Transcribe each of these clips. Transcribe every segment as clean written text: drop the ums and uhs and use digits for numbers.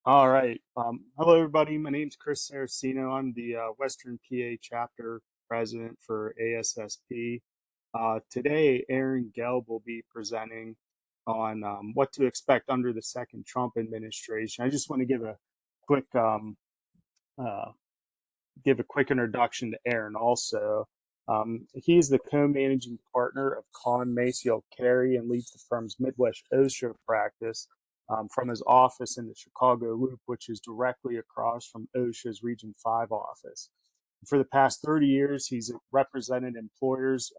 All right. Hello, everybody. My name's Chris Saraceno. I'm the Western PA chapter president for ASSP. Today, Aaron Gelb will be presenting on what to expect under the second Trump administration. I just want to quick uh, give a quick introduction to Aaron also. He's the co-managing partner of Con Maciel Carey and leads the firm's Midwest OSHA practice from his office in the Chicago Loop, which is directly across from OSHA's Region 5 office. For the past 30 years, he's represented employers,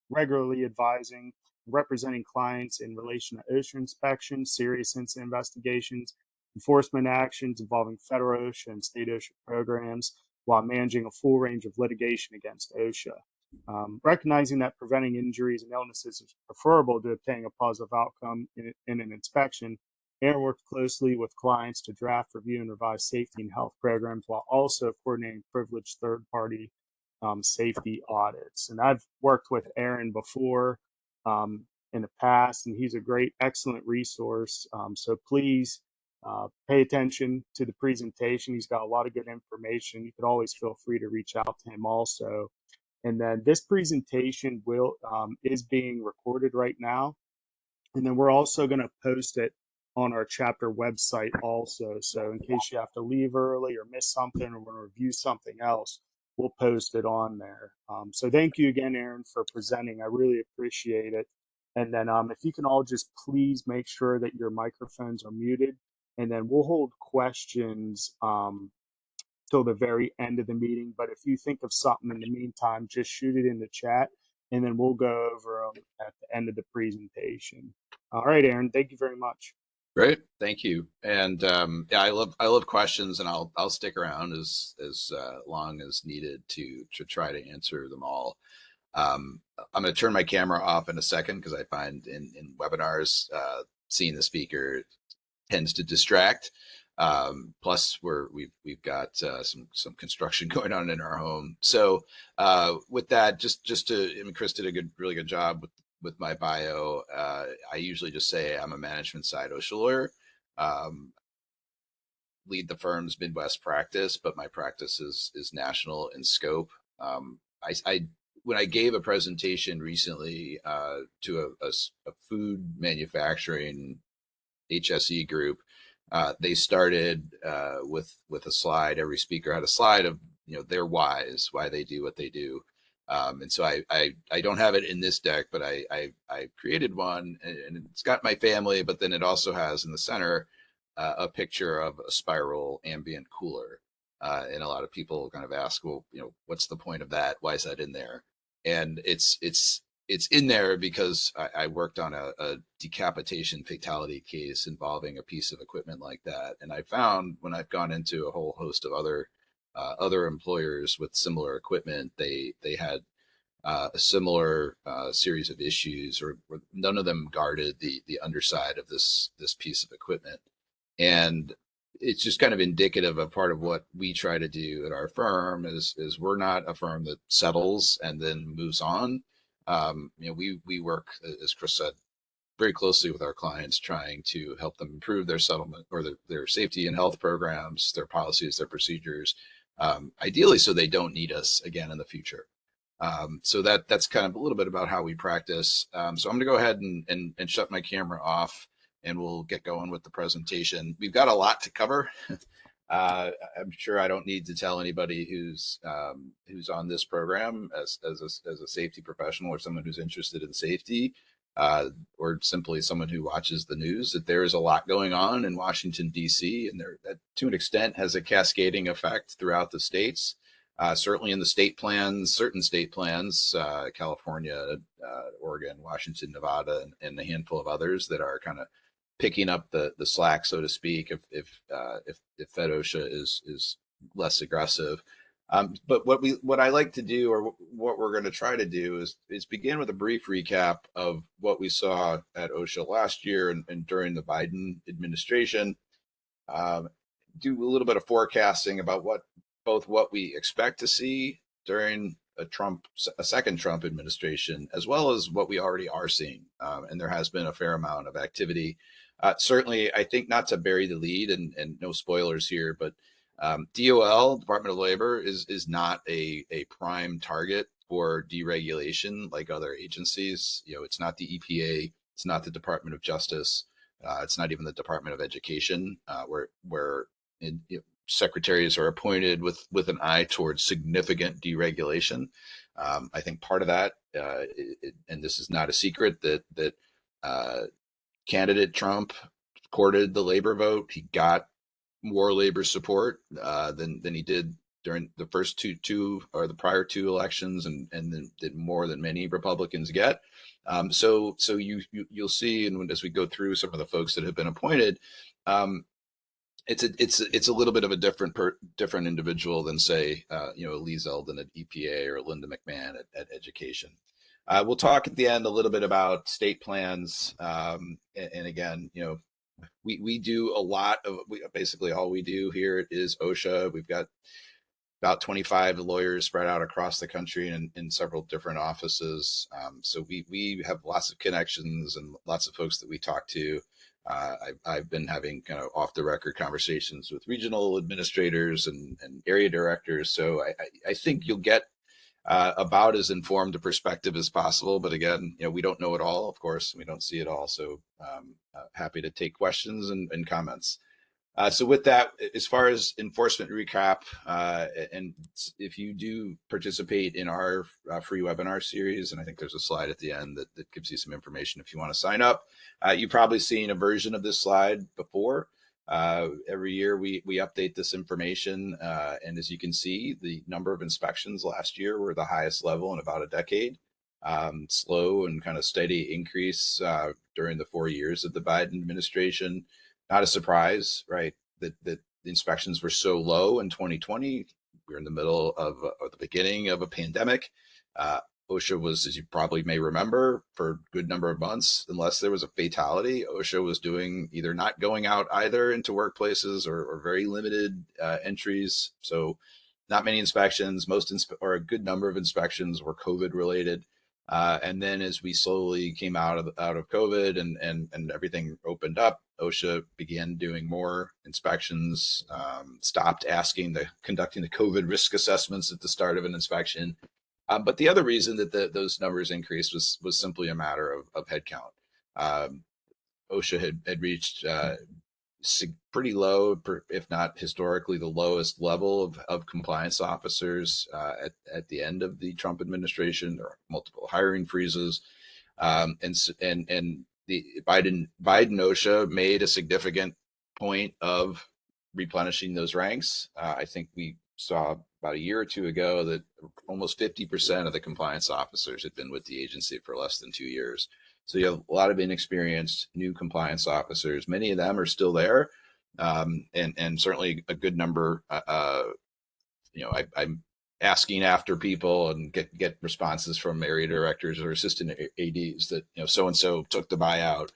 regularly advising, representing clients in relation to OSHA inspections, serious incident investigations, enforcement actions involving federal OSHA and state OSHA programs, while managing a full range of litigation against OSHA. Recognizing that preventing injuries and illnesses is preferable to obtaining a positive outcome in an inspection, Aaron works closely with clients to draft, review, and revise safety and health programs while also coordinating privileged third-party safety audits. And I've worked with Aaron before in the past, and he's a great, excellent resource. So please pay attention to the presentation. He's got a lot of good information. You could always feel free to reach out to him also. And then this presentation is being recorded right now. And then we're also going to post it on our chapter website also. So in case you have to leave early or miss something or want to review something else, we'll post it on there. So thank you again, Aaron, for presenting. I really appreciate it. And then if you can all just please make sure that your microphones are muted, and then we'll hold questions till the very end of the meeting. But if you think of something in the meantime, just shoot it in the chat, and then we'll go over them at the end of the presentation. All right, Aaron, thank you very much. Great, thank you. And yeah, I love questions, and I'll stick around as long as needed to try to answer them all. I'm going to turn my camera off in a second because I find in webinars seeing the speaker tends to distract. Plus, we've got some construction going on in our home. So with that, I mean, Chris did a really good job with my bio. I usually just say I'm a management side OSHA lawyer. Lead the firm's Midwest practice, but my practice is national in scope. When I gave a presentation recently to a food manufacturing HSE group, they started with a slide. Every speaker had a slide of their whys, why they do what they do. And so I don't have it in this deck, but I created one, and it's got my family, but then it also has in the center a picture of a spiral ambient cooler. And a lot of people kind of ask, well, what's the point of that? Why is that in there? And it's in there because I worked on a decapitation fatality case involving a piece of equipment like that. And I found when I've gone into a whole host of other employers with similar equipment, they had a similar series of issues, or none of them guarded the underside of this piece of equipment. And it's just kind of indicative of part of what we try to do at our firm is we're not a firm that settles and then moves on. We work, as Chris said, very closely with our clients, trying to help them improve their settlement or their safety and health programs, their policies, their procedures, ideally so they don't need us again in the future. So that's kind of a little bit about how we practice. So I'm going to go ahead and shut my camera off, and we'll get going with the presentation. We've got a lot to cover. I'm sure I don't need to tell anybody who's on this program as a safety professional or someone who's interested in safety, or simply someone who watches the news, that there is a lot going on in Washington, D.C., and that to an extent has a cascading effect throughout the states. Certainly in the state plans, certain state plans, California, Oregon, Washington, Nevada, and a handful of others that are kind of picking up the slack, so to speak, if Fed OSHA is less aggressive. But what I like to do, or what we're going to try to do, is begin with a brief recap of what we saw at OSHA last year and during the Biden administration. Do a little bit of forecasting about what we expect to see during a second Trump administration, as well as what we already are seeing. And there has been a fair amount of activity. Certainly, I think, not to bury the lead, and no spoilers here, but DOL, Department of Labor, is not a prime target for deregulation like other agencies. It's not the EPA, it's not the Department of Justice, it's not even the Department of Education, where secretaries are appointed with an eye towards significant deregulation. I think part of that, and this is not a secret, that candidate Trump courted the labor vote. He got more labor support than he did during the first two or the prior two elections, and then did more than many Republicans get. So you'll see, and as we go through some of the folks that have been appointed, it's a little bit of a different individual than, say, Lee Zeldin at EPA or Linda McMahon at Education. We'll talk at the end a little bit about state plans, and again, we do a lot of, basically all we do here is OSHA. We've got about 25 lawyers spread out across the country in several different offices. So we have lots of connections and lots of folks that we talk to. I've been having kind of off the record conversations with regional administrators and area directors. So I think you'll get about as informed a perspective as possible. But again, we don't know it all, of course. We don't see it all. So happy to take questions and comments. So with that, as far as enforcement recap, and if you do participate in our free webinar series, and I think there's a slide at the end that gives you some information if you want to sign up, you've probably seen a version of this slide before. Every year we update this information, and as you can see, the number of inspections last year were the highest level in about a decade. Slow and kind of steady increase during the 4 years of the Biden administration. Not a surprise, right? That the inspections were so low in 2020. We were in the middle of the beginning of a pandemic. OSHA was, as you probably may remember, for a good number of months, unless there was a fatality, OSHA was doing either not going out either into workplaces or very limited entries. So not many inspections, or a good number of inspections were COVID related. And then as we slowly came out of COVID and everything opened up, OSHA began doing more inspections, stopped conducting the COVID risk assessments at the start of an inspection. But the other reason that those numbers increased was simply a matter of headcount. OSHA had reached pretty low, if not historically the lowest level of compliance officers at the end of the Trump administration. There are multiple hiring freezes, and the Biden OSHA made a significant point of replenishing those ranks. I think we saw about a year or two ago that almost 50% of the compliance officers had been with the agency for less than 2 years. So you have a lot of inexperienced new compliance officers. Many of them are still there, and certainly a good number. I'm asking after people and get responses from area directors or assistant ADs that so and so took the buyout.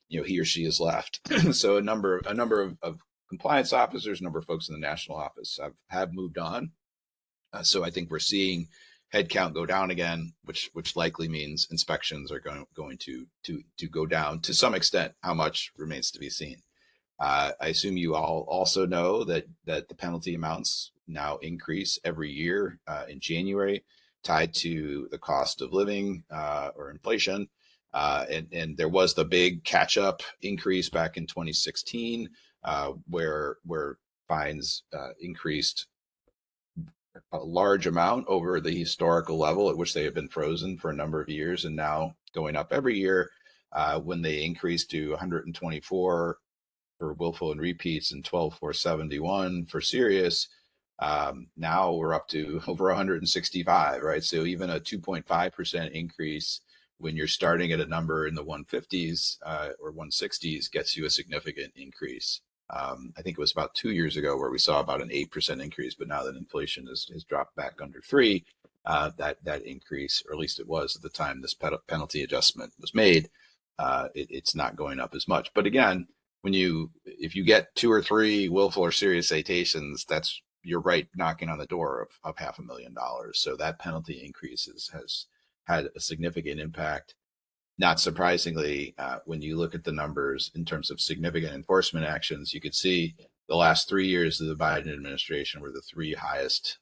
He or she has left. So a number of compliance officers, a number of folks in the national office have moved on. So I think we're seeing headcount go down again, which likely means inspections are going to go down to some extent. How much remains to be seen. I assume you all also know that the penalty amounts now increase every year in January, tied to the cost of living or inflation. And there was the big catch-up increase back in 2016, where fines increased a large amount over the historical level at which they have been frozen for a number of years, and now going up every year. When they increased to 124 for willful and repeats and 12,471 for serious, now we're up to over 165, right? So even a 2.5% increase when you're starting at a number in the 150s or 160s gets you a significant increase. I think it was about 2 years ago where we saw about an 8% increase, but now that inflation has dropped back under 3, that increase, or at least it was at the time this penalty adjustment was made, it's not going up as much. But again, if you get 2 or 3 willful or serious citations, that's you're right knocking on the door of $500,000. So that penalty has had a significant impact. Not surprisingly, when you look at the numbers in terms of significant enforcement actions, you could see the last 3 years of the Biden administration were the three highest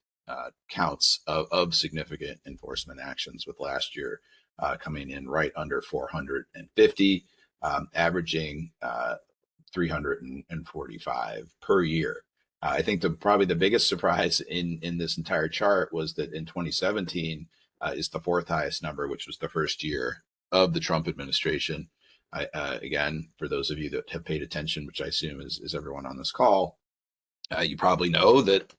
counts of significant enforcement actions, with last year coming in right under 450, averaging 345 per year. I think probably the biggest surprise in this entire chart was that in 2017 is the fourth highest number, which was the first year of the Trump administration. Again, for those of you that have paid attention, which I assume is everyone on this call, you probably know that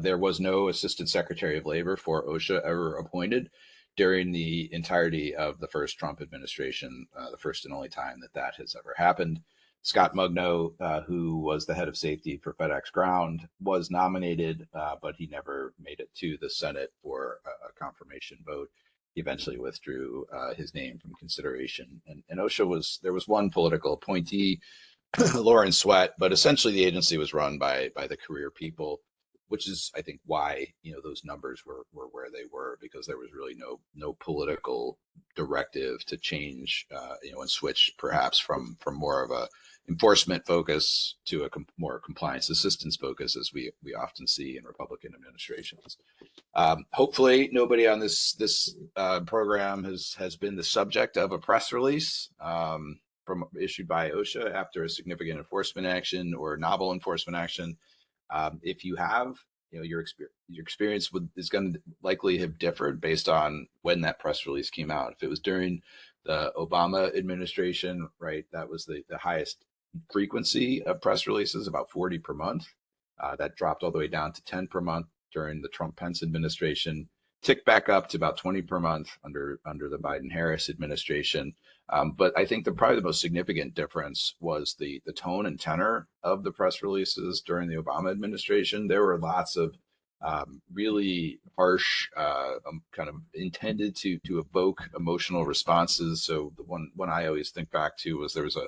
there was no Assistant Secretary of Labor for OSHA ever appointed during the entirety of the first Trump administration, the first and only time that has ever happened. Scott Mugno, who was the head of safety for FedEx Ground, was nominated, but he never made it to the Senate for a confirmation vote. He eventually withdrew his name from consideration. And OSHA there was one political appointee, Lauren Sweat, but essentially the agency was run by the career people, which is, I think, why those numbers were where they were, because there was really no political directive to change and switch perhaps from more of a enforcement focus to a more compliance assistance focus, as we often see in Republican administrations. Hopefully, nobody on this program has been the subject of a press release issued by OSHA after a significant enforcement action or novel enforcement action. If you have, your experience is going to likely have differed based on when that press release came out. If it was during the Obama administration, right, that was the highest frequency of press releases, about 40 per month. That dropped all the way down to 10 per month during the Trump-Pence administration, ticked back up to about 20 per month under the Biden-Harris administration. But I think probably the most significant difference was the tone and tenor of the press releases during the Obama administration. There were lots of really harsh, kind of intended to evoke emotional responses. So the one I always think back to was there was a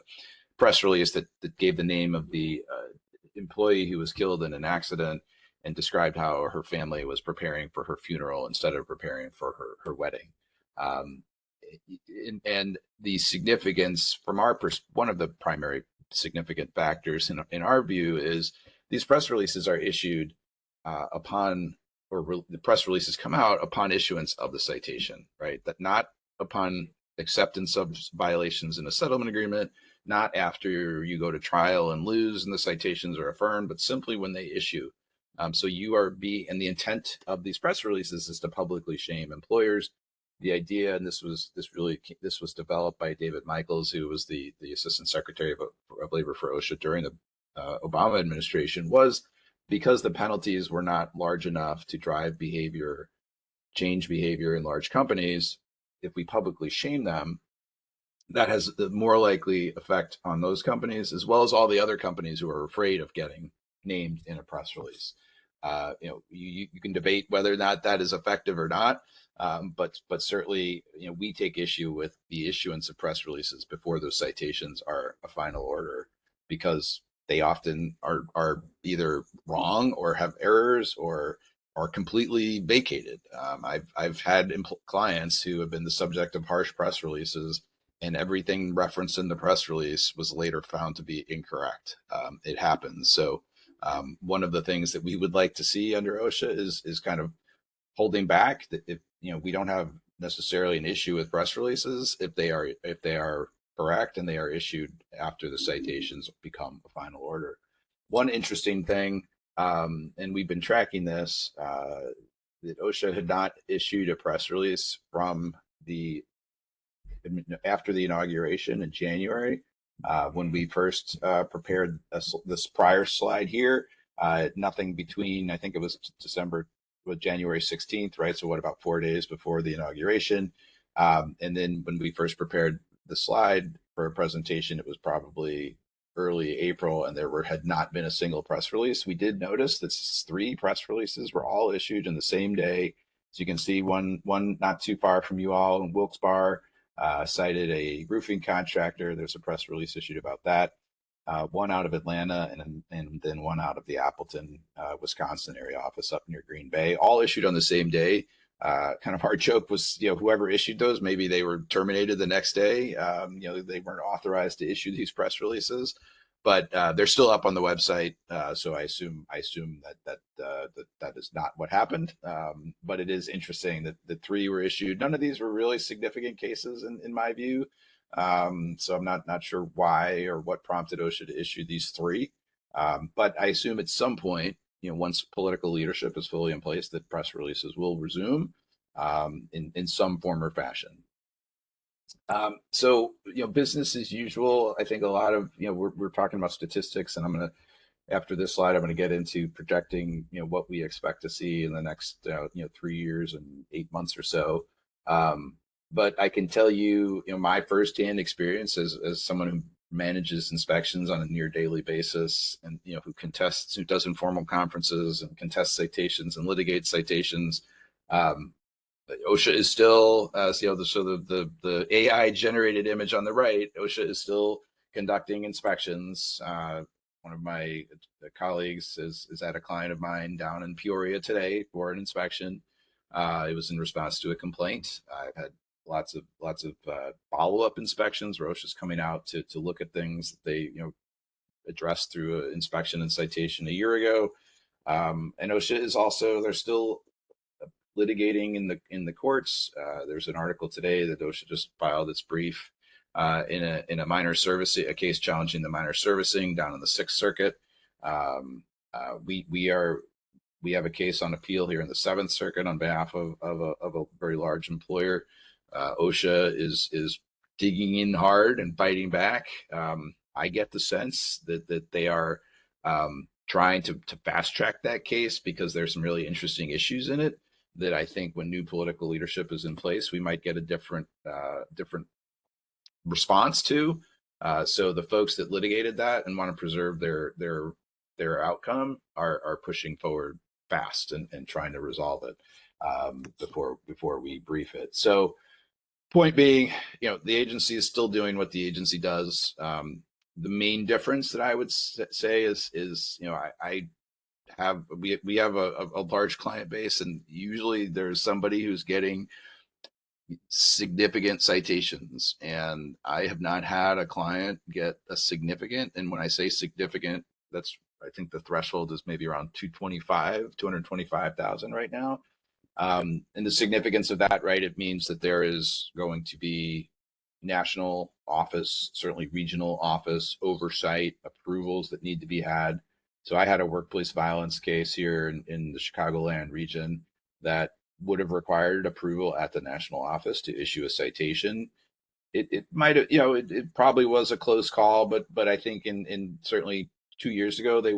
press release that gave the name of the employee who was killed in an accident and described how her family was preparing for her funeral instead of preparing for her wedding. And the significance from one of the primary significant factors in our view is these press releases are issued the press releases come out upon issuance of the citation, right? That not upon acceptance of violations in a settlement agreement, not after you go to trial and lose and the citations are affirmed, but simply when they issue. So and the intent of these press releases is to publicly shame employers. The idea, and this was developed by David Michaels, who was the Assistant Secretary of Labor for OSHA during the Obama administration, was because the penalties were not large enough to drive change behavior in large companies. If we publicly shame them, that has the more likely effect on those companies, as well as all the other companies who are afraid of getting named in a press release. You can debate whether or not that is effective or not, but certainly, we take issue with the issuance of press releases before those citations are a final order, because they often are either wrong or have errors or are completely vacated. I've had clients who have been the subject of harsh press releases, and everything referenced in the press release was later found to be incorrect. It happens. So one of the things that we would like to see under OSHA is kind of holding back. That if we don't have necessarily an issue with press releases if they are correct and they are issued after the citations become a final order. One interesting thing, and we've been tracking this, that OSHA had not issued a press release after the inauguration in January. When we first prepared this prior slide here, nothing between, I think it was January 16th, right? So about 4 days before the inauguration. And then when we first prepared the slide for a presentation, it was probably early April, and had not been a single press release. We did notice that 3 press releases were all issued in the same day. So you can see one not too far from you all in Wilkes-Barre, cited a roofing contractor. There's a press release issued about that. one out of Atlanta, and then one out of the Appleton, Wisconsin area office up near Green Bay, all issued on the same day. Kind of our joke was, whoever issued those, maybe they were terminated the next day. They weren't authorized to issue these press releases, but they're still up on the website. So I assume that is not what happened. But it is interesting that the three were issued. None of these were really significant cases in my view. So I'm not sure why or what prompted OSHA to issue these three. But I assume at some point, once political leadership is fully in place, that press releases will resume in some form or fashion. So, business as usual. I think a lot of, we're talking about statistics, and after this slide, I'm going to get into projecting, what we expect to see in the next, 3 years and 8 months or so. But I can tell you, my firsthand experience as someone who manages inspections on a near daily basis, and who does informal conferences and contests citations and litigates citations. OSHA is still, the AI generated image on the right. OSHA is still conducting inspections. One of my colleagues is at a client of mine down in Peoria today for an inspection. It was in response to a complaint. I've had lots of follow-up inspections where OSHA's coming out to look at things that they addressed through an inspection and citation a year ago. And OSHA is also, they're still litigating in the courts. There's an article today that OSHA just filed its brief in a minor servicing, a case challenging the minor servicing down in the Sixth Circuit. We have a case on appeal here in the Seventh Circuit on behalf of a very large employer. OSHA is digging in hard and fighting back. I get the sense that they are trying to fast track that case because there's some really interesting issues in it that I think when new political leadership is in place, we might get a different response to. So the folks that litigated that and want to preserve their outcome are pushing forward fast and trying to resolve it before we brief it. So point being, the agency is still doing what the agency does. The main difference that I would say is we have a large client base, and usually there's somebody who's getting significant citations, and I have not had a client get a significant, and when I say significant, that's, I think the threshold is maybe around 225,000 right now. And the significance of that, right, it means that there is going to be national office, certainly regional office oversight, approvals that need to be had. So I had a workplace violence case here in the Chicagoland region that would have required approval at the national office to issue a citation. It might have, it probably was a close call, but I think in certainly 2 years ago they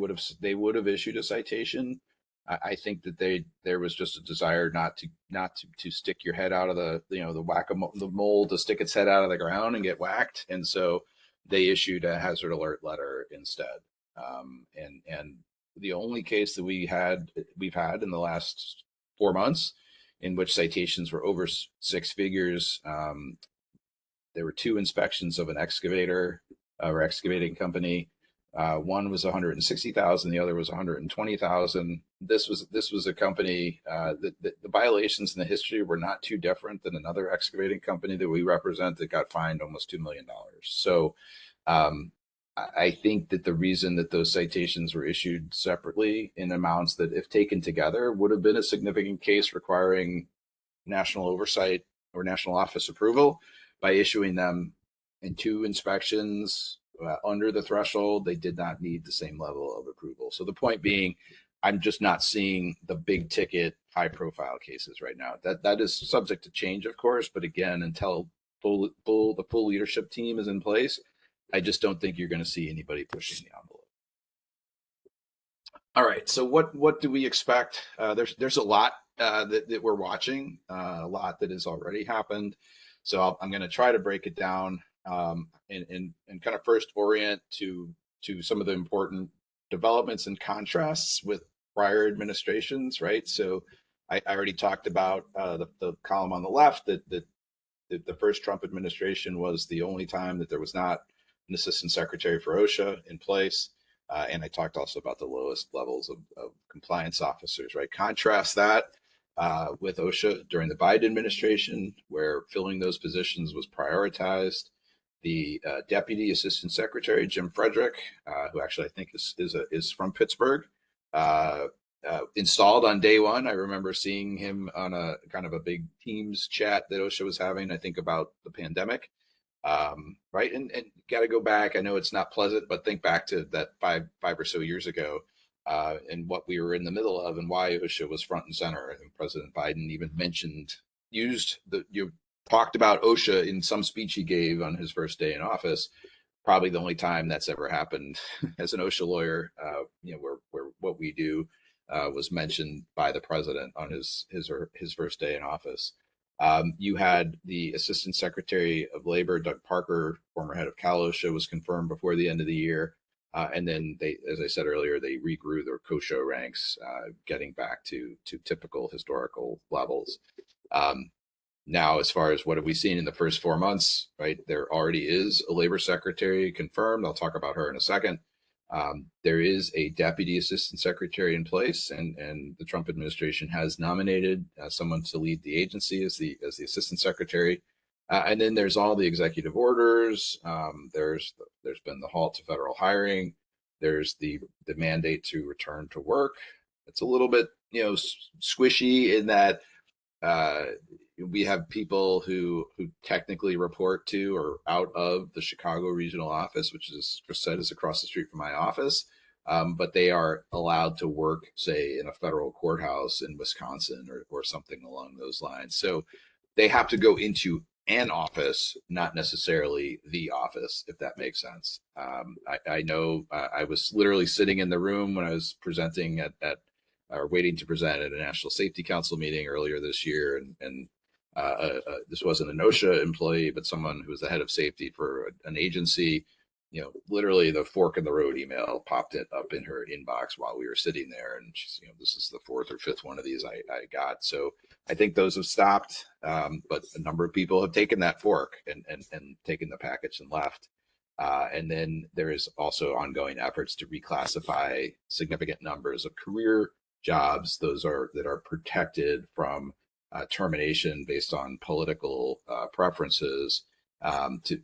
would have issued a citation. I think that there was just a desire not to stick your head out of the whack-a-mole, the mole to stick its head out of the ground and get whacked, and so they issued a hazard alert letter instead. And the only case that we've had in the last 4 months in which citations were over six figures. There were two inspections of an excavator or excavating company. One was 160,000, the other was 120,000. This was a company that the violations in the history were not too different than another excavating company that we represent that got fined almost $2 million. So I think that the reason that those citations were issued separately in amounts that, if taken together, would have been a significant case requiring national oversight or national office approval, by issuing them in two inspections under the threshold, they did not need the same level of approval. So the point being, I'm just not seeing the big ticket, high profile cases right now. That is subject to change, of course, but again, until the full leadership team is in place, I just don't think you're going to see anybody pushing the envelope. All right, so what do we expect? There's a lot that we're watching, a lot that has already happened. So I'm going to try to break it down and kind of first orient to some of the important developments and contrasts with prior administrations, right? So I already talked about the column on the left that the first Trump administration was the only time that there was not an assistant secretary for OSHA in place. And I talked also about the lowest levels of compliance officers, right? Contrast that with OSHA during the Biden administration, where filling those positions was prioritized. The deputy assistant secretary, Jim Frederick, who actually I think is from Pittsburgh, uh, installed on day one. I remember seeing him on a kind of a big Teams chat that OSHA was having, I think about the pandemic. Right. And got to go back. I know it's not pleasant, but think back to that five or so years ago, and what we were in the middle of and why OSHA was front and center. I think President Biden even talked about OSHA in some speech he gave on his first day in office. Probably the only time that's ever happened as an OSHA lawyer, where what we do was mentioned by the president on his first day in office. You had the Assistant Secretary of Labor, Doug Parker, former head of Cal OSHA, was confirmed before the end of the year. And then they, as I said earlier, they regrew their COSHO ranks, getting back to typical historical levels. Now, as far as what have we seen in the first 4 months, right? There already is a labor secretary confirmed. I'll talk about her in a second. There is a deputy assistant secretary in place, and the Trump administration has nominated someone to lead the agency as the assistant secretary. And then there's all the executive orders. There's been the halt to federal hiring. There's the mandate to return to work. It's a little bit squishy in that we have people who technically report to or out of the Chicago regional office, which, as Chris said, is across the street from my office. But they are allowed to work, say, in a federal courthouse in Wisconsin or something along those lines. So they have to go into an office, not necessarily the office, if that makes sense. I know I was literally sitting in the room when I was presenting or waiting to present at a National Safety Council meeting earlier this year, and this wasn't an OSHA employee, but someone who was the head of safety for an agency. Literally the fork in the road email popped it up in her inbox while we were sitting there, and she's, this is the fourth or fifth one of these I got. So I think those have stopped, but a number of people have taken that fork and taken the package and left. And then there is also ongoing efforts to reclassify significant numbers of career jobs, those that are protected from termination based on political preferences,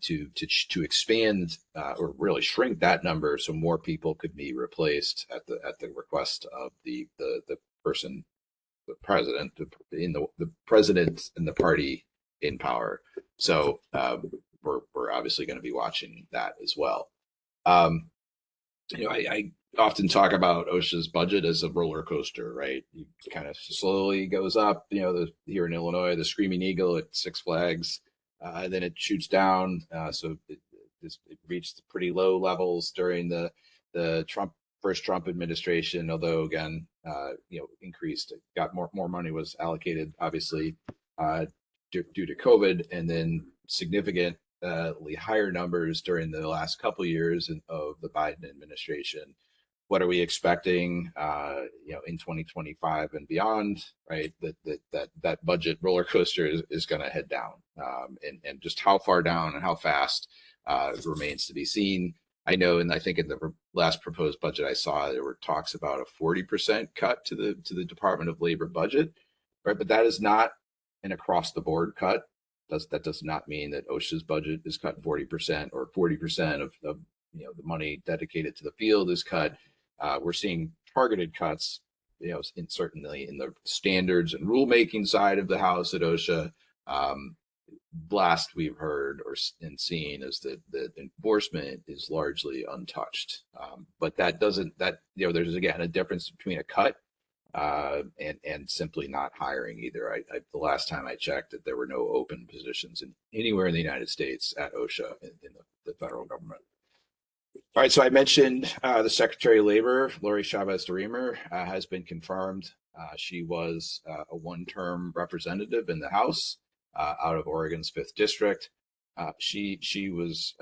to expand or really shrink that number so more people could be replaced at the request of the person, the president, the president and the party in power. So we're obviously going to be watching that as well. I often talk about OSHA's budget as a roller coaster, right? It kind of slowly goes up. Here in Illinois, the Screaming Eagle at Six Flags, then it shoots down. So it reached pretty low levels during the first Trump administration. Although again, increased, got more money was allocated, obviously, due to COVID, and then significant higher numbers during the last couple of years of the Biden administration. What are we expecting, in 2025 and beyond? Right, that budget roller coaster is going to head down, and just how far down and how fast remains to be seen. I know, and I think in the last proposed budget I saw, there were talks about a 40% cut to the Department of Labor budget, right? But that is not an across the board cut. That does not mean that OSHA's budget is cut 40% or 40% of the money dedicated to the field is cut. We're seeing targeted cuts, certainly in the standards and rulemaking side of the house at OSHA. Last we've heard and seen is that enforcement is largely untouched. But there's again a difference between a cut and simply not hiring either. The last time I checked, that there were no open positions anywhere in the United States at OSHA in the federal government. All right, so I mentioned the Secretary of Labor, Lori Chavez-DeRemer, has been confirmed. She was a one-term representative in the House out of Oregon's 5th District. She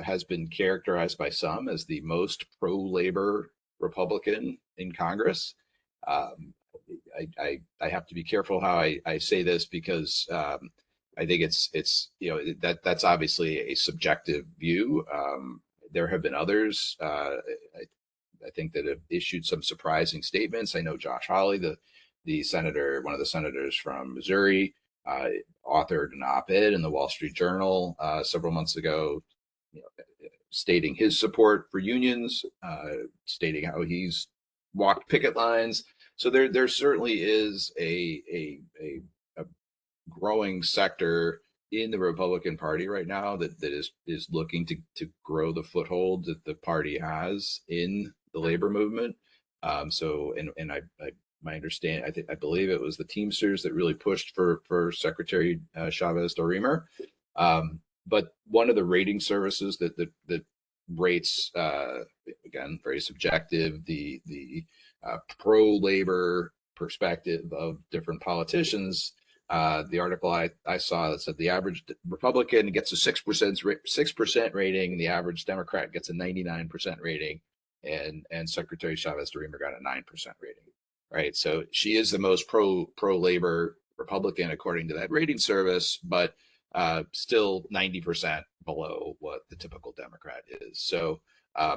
has been characterized by some as the most pro-labor Republican in Congress. I have to be careful how I say this because I think it's that's obviously a subjective view. there have been others. I think that have issued some surprising statements. I know Josh Hawley, the senator, one of the senators from Missouri, uh, authored an op-ed in the Wall Street Journal several months ago, you know, stating his support for unions, stating how he's walked picket lines. So there certainly is a growing sector in the Republican Party right now that is looking to grow the foothold that the party has in the labor movement. So and I my understanding, I believe it was the Teamsters that really pushed for Secretary Chavez Dorimer. But one of the rating services that rates, again, very subjective, the pro labor perspective of different politicians. The article I saw that said the average Republican gets a 6% rating, and the average Democrat gets a 99% rating, and Secretary Chavez Dorimer got a 9% rating. Right, so she is the most pro labor Republican according to that rating service, but still 90% below what the typical Democrat is. So, I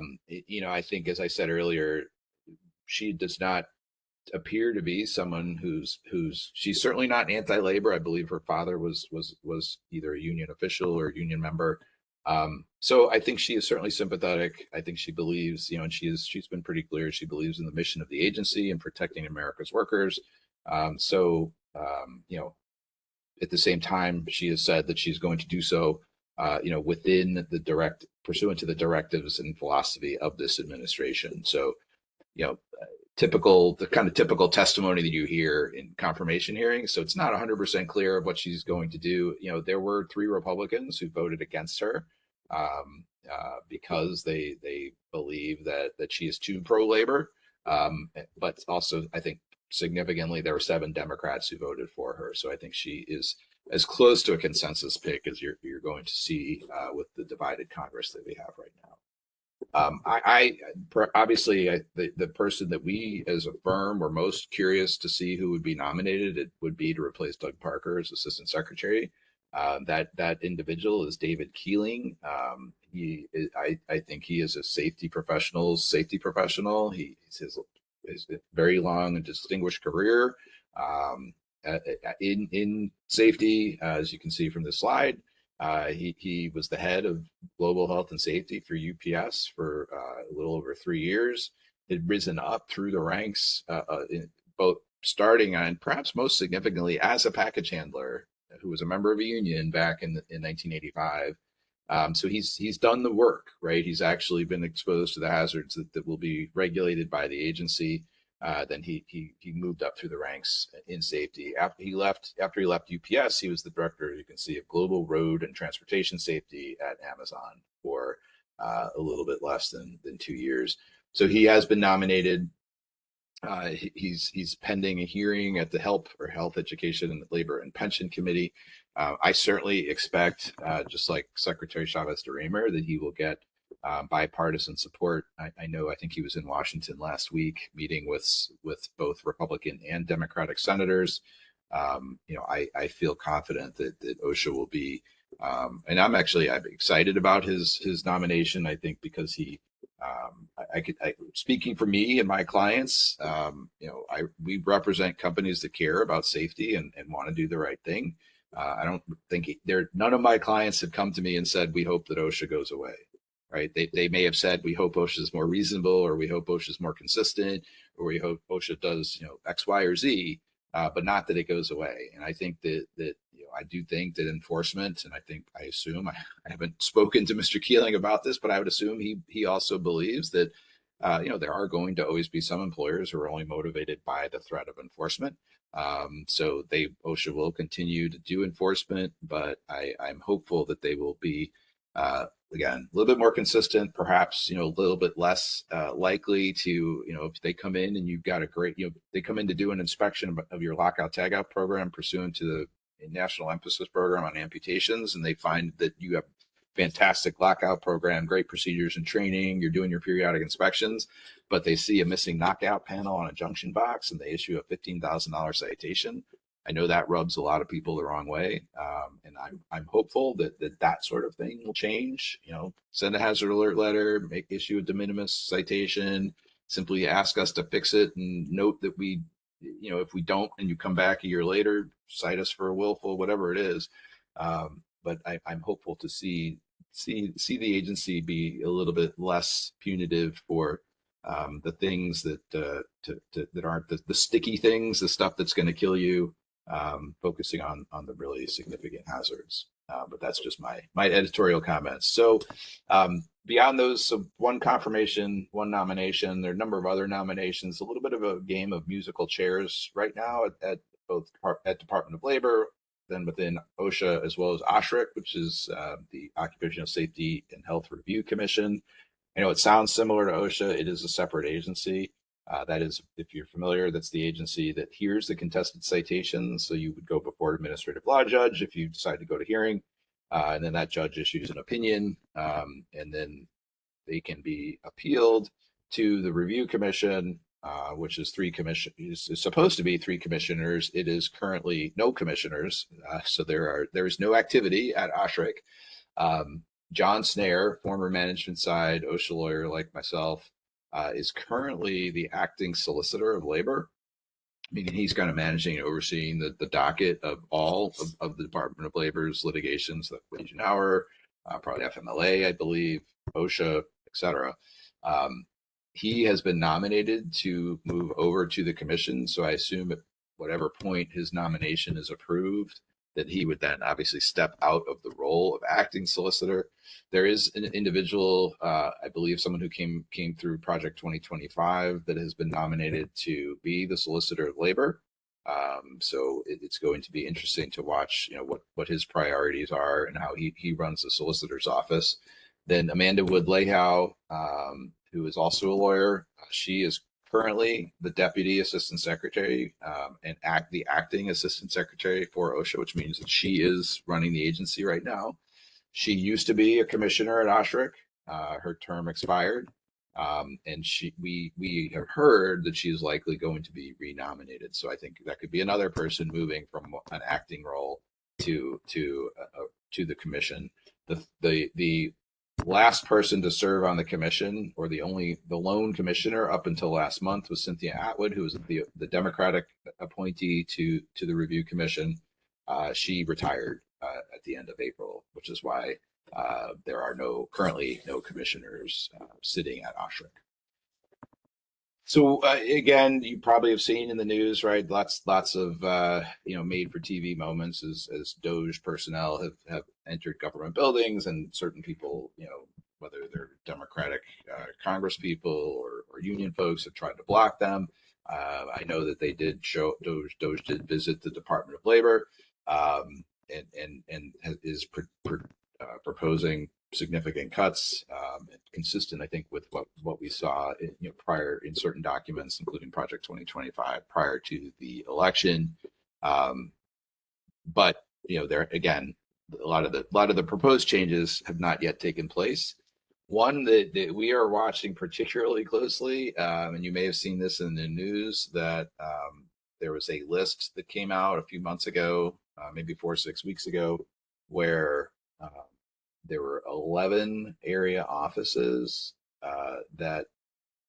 think, as I said earlier, she does not appear to be someone who's she's certainly not anti-labor. I believe her father was either a union official or a union member. So I think she is certainly sympathetic. I think she believes, and she's been pretty clear. She believes in the mission of the agency and protecting America's workers. So at the same time, she has said that she's going to do so, within pursuant to the directives and philosophy of this administration. So, you know, the kind of typical testimony that you hear in confirmation hearings. So it's not 100% clear of what she's going to do. There were 3 Republicans who voted against her because they believe that she is too pro labor. But also, I think significantly, there were 7 Democrats who voted for her. So I think she is as close to a consensus pick as you're going to see with the divided Congress that we have right now. Obviously, the person that we as a firm were most curious to see who would be nominated, it would be to replace Doug Parker as assistant secretary. That individual is David Keeling. I think he is a safety professional. He's his very long and distinguished career in safety, as you can see from this slide. He was the head of global health and safety for UPS for a little over 3 years. Had risen up through the ranks, both starting and perhaps most significantly as a package handler who was a member of a union back in 1985. So he's done the work, right? He's actually been exposed to the hazards that will be regulated by the agency. Then he moved up through the ranks in safety. After he left UPS, he was the director, you can see, of global road and transportation safety at Amazon for a little bit less than 2 years. So he has been nominated. He's pending a hearing at the Health Education and Labor and Pension Committee. I certainly expect, just like Secretary Chavez Dorimer, that he will get bipartisan support. I think he was in Washington last week meeting with both Republican and Democratic senators. I feel confident that OSHA will be, and I'm excited about his nomination. I think because speaking for me and my clients, we represent companies that care about safety and want to do the right thing. I don't think none of my clients have come to me and said, we hope that OSHA goes away. Right? They may have said, we hope OSHA is more reasonable, or we hope OSHA is more consistent, or we hope OSHA does, X, Y, or Z, but not that it goes away. And I think that I do think that enforcement, and I assume, I haven't spoken to Mr. Keeling about this, but I would assume he also believes that, there are going to always be some employers who are only motivated by the threat of enforcement. So OSHA will continue to do enforcement, but I'm hopeful that they will be, again, a little bit more consistent, perhaps, a little bit less likely to, if they come in and you've got a great, they come in to do an inspection of your lockout tagout program pursuant to the National Emphasis Program on amputations, and they find that you have fantastic lockout program, great procedures and training, you're doing your periodic inspections, but they see a missing knockout panel on a junction box and they issue a $15,000 citation. I know that rubs a lot of people the wrong way, and I'm hopeful that, that sort of thing will change. You know, send a hazard alert letter, make issue a de minimis citation, simply ask us to fix it, and note that we, you know, if we don't, and you come back a year later, cite us for a willful, whatever it is. But I'm hopeful to see the agency be a little bit less punitive for the things that that aren't the sticky things, the stuff that's going to kill you, focusing on the really significant hazards. But that's just my editorial comments. So beyond those, so one confirmation, one nomination. There are a number of other nominations. A little bit of a game of musical chairs right now at both at Department of Labor, then within OSHA, as well as OSHRC, which is the Occupational Safety and Health Review Commission. I know it sounds similar to OSHA. It is a separate agency. That is, if you're familiar, that's the agency that hears the contested citations. So you would go before an administrative law judge if you decide to go to hearing, and then that judge issues an opinion, and then they can be appealed to the review commission, which is is supposed to be three commissioners. It is currently no commissioners, so there is no activity at OSHRC. John Snare, former management side OSHA lawyer like myself, is currently the acting solicitor of labor, meaning he's kind of managing and overseeing the docket of all of the Department of Labor's litigations, like wage and hour, probably FMLA, I believe, OSHA, etc. He has been nominated to move over to the commission, so I assume at whatever point his nomination is approved, that he would then obviously step out of the role of acting solicitor. There is an individual, I believe someone who came through Project 2025 that has been nominated to be the solicitor of labor. So it's going to be interesting to watch, you know, what his priorities are and how he runs the solicitor's office. Then Amanda Wood Lehau, who is also a lawyer, she is currently the deputy assistant secretary and the acting assistant secretary for OSHA, which means that she is running the agency right now. She used to be a commissioner at OSHRC. Her term expired, and we have heard that she is likely going to be renominated. So I think that could be another person moving from an acting role to the commission. The last person to serve on the commission, or the lone commissioner up until last month, was Cynthia Atwood, who was the Democratic appointee to the review commission. She retired at the end of April, which is why there are currently no commissioners sitting at OSHRC. So again, you probably have seen in the news, right? Lots of made for TV moments as DOJ personnel have entered government buildings, and certain people, you know, whether they're Democratic Congress people or union folks, have tried to block them. I know that they did DOJ did visit the Department of Labor, and is proposing significant cuts, consistent, I think, with what we saw prior in certain documents, including Project 2025, prior to the election. But there again, a lot of the proposed changes have not yet taken place. One that we are watching particularly closely, and you may have seen this in the news, that there was a list that came out a few months ago, maybe 4 or 6 weeks ago, where there were 11 area offices that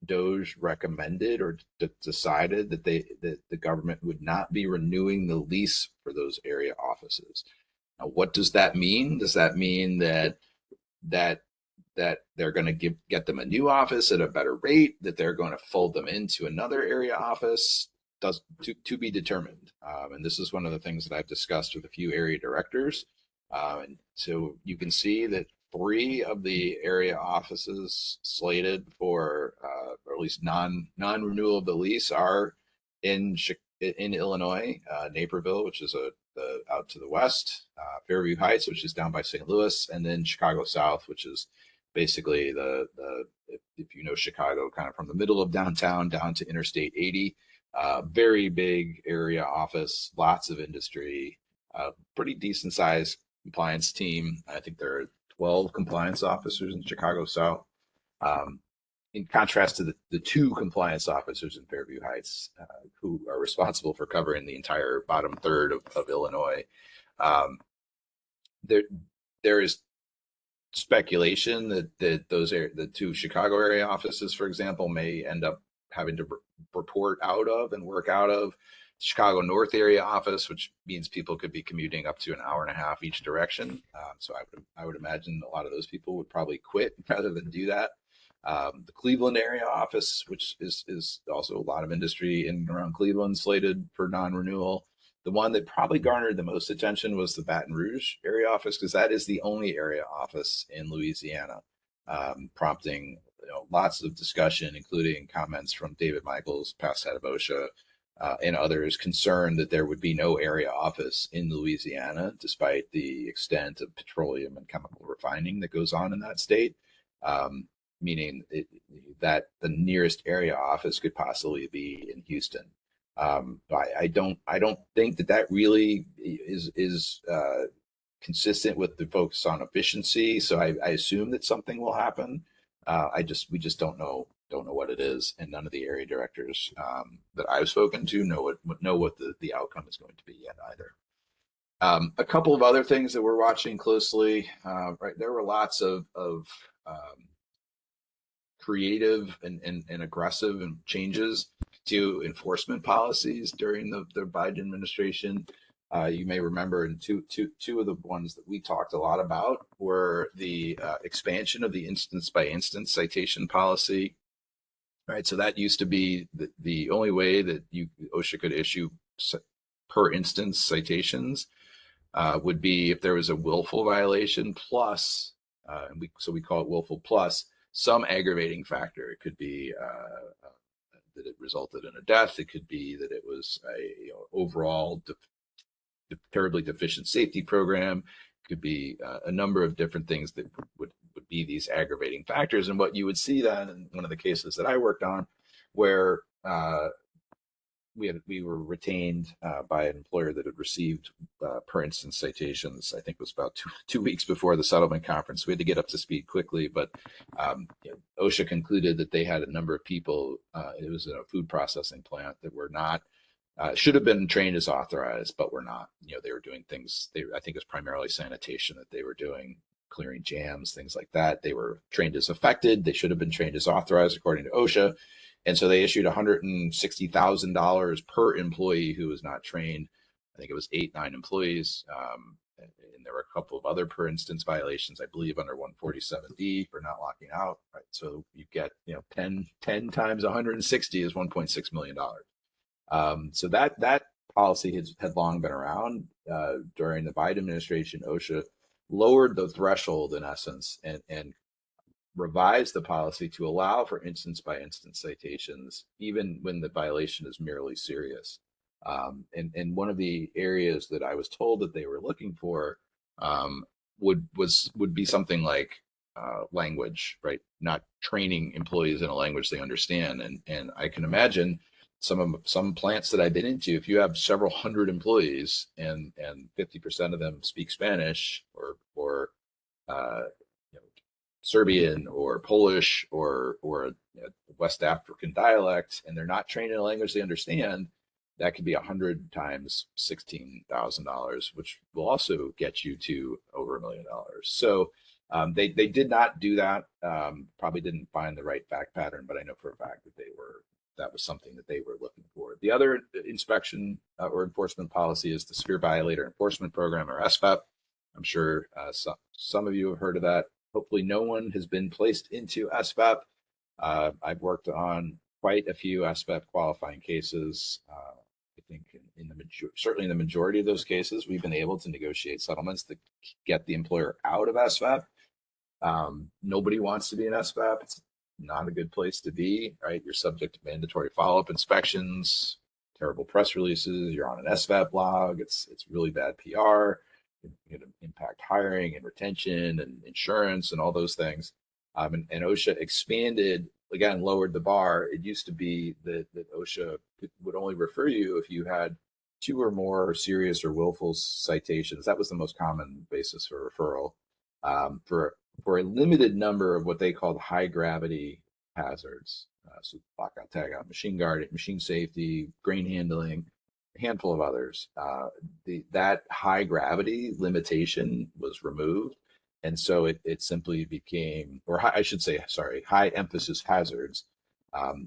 DOJ recommended or decided that the government would not be renewing the lease for those area offices. Now, what does that mean? Does that mean that they're going to get them a new office at a better rate, that they're going to fold them into another area office? To be determined. And this is one of the things that I've discussed with a few area directors. And so you can see that 3 of the area offices slated for, or at least non-renewal of the lease, are in Illinois, Naperville, which is out to the west, Fairview Heights, which is down by St. Louis, and then Chicago South, which is basically if you know Chicago, kind of from the middle of downtown down to Interstate 80. Very big area office, lots of industry, pretty decent sized compliance team. I think there are 12 compliance officers in Chicago South. in contrast to the two compliance officers in Fairview Heights who are responsible for covering the entire bottom third of Illinois. Um, there there is speculation that the two Chicago area offices, for example, may end up having to report out of and work out of Chicago North area office, which means people could be commuting up to an hour and a half each direction. So I would imagine a lot of those people would probably quit rather than do that. The Cleveland area office, which is also a lot of industry in and around Cleveland, slated for non-renewal. The one that probably garnered the most attention was the Baton Rouge area office, because that is the only area office in Louisiana, prompting lots of discussion, including comments from David Michaels, past head of OSHA, and others concerned that there would be no area office in Louisiana, despite the extent of petroleum and chemical refining that goes on in that state. Meaning that the nearest area office could possibly be in Houston. I don't think that really is consistent with the focus on efficiency. So I assume that something will happen. We just don't know what it is, and none of the area directors that I've spoken to know what the outcome is going to be yet either. A couple of other things that we're watching closely. Right, there were lots of creative and aggressive and changes to enforcement policies during the Biden administration. You may remember, and two of the ones that we talked a lot about were the expansion of the instance by instance citation policy. Right, so that used to be the only way that OSHA could issue per instance citations would be if there was a willful violation plus, so we call it willful plus some aggravating factor. It could be that it resulted in a death. It could be that it was a overall terribly deficient safety program. It could be a number of different things that would be these aggravating factors. And what you would see then in one of the cases that I worked on, where we were retained by an employer that had received per instance citations. I think it was about two weeks before the settlement conference. We had to get up to speed quickly, but OSHA concluded that they had a number of people. It was a food processing plant that were not should have been trained as authorized, but were not. They were doing things. I think it was primarily sanitation that they were doing, clearing jams, things like that. They were trained as affected. They should have been trained as authorized according to OSHA. And so they issued $160,000 per employee who was not trained. I think it was 9 employees. And there were a couple of other per instance violations, I believe, under 147D for not locking out. Right. So you get, 10 times 160 is $1.6 million. So that policy had long been around. During the Biden administration, OSHA lowered the threshold in essence and revised the policy to allow for instance by instance citations, even when the violation is merely serious. And one of the areas that I was told that they were looking for would be something like language, right? Not training employees in a language they understand. And I can imagine some plants that I've been into, if you have several hundred employees and 50% of them speak Spanish or Serbian or Polish or West African dialect, and they're not trained in a language they understand, that could be 100 times $16,000, which will also get you to over $1 million. So they did not do that. Probably didn't find the right fact pattern, but I know for a fact that that was something that they were looking for. The other inspection or enforcement policy is the Severe Violator Enforcement Program, or SVEP. I'm sure some of you have heard of that. Hopefully no one has been placed into SVEP. I've worked on quite a few SVEP qualifying cases. I think certainly in the majority of those cases, we've been able to negotiate settlements that get the employer out of SVEP. Nobody wants to be in SVEP. It's not a good place to be, right? You're subject to mandatory follow-up inspections, terrible press releases. You're on an SVEP log. It's really bad PR. It impact hiring and retention and insurance and all those things. And OSHA expanded, again, lowered the bar. It used to be that OSHA would only refer you if you had 2 or more serious or willful citations. That was the most common basis for referral. For a limited number of what they called high gravity hazards. So lockout, tagout, machine guarding, machine safety, grain handling, a handful of others. That high gravity limitation was removed. And so it simply became, or I should say, sorry, high emphasis hazards.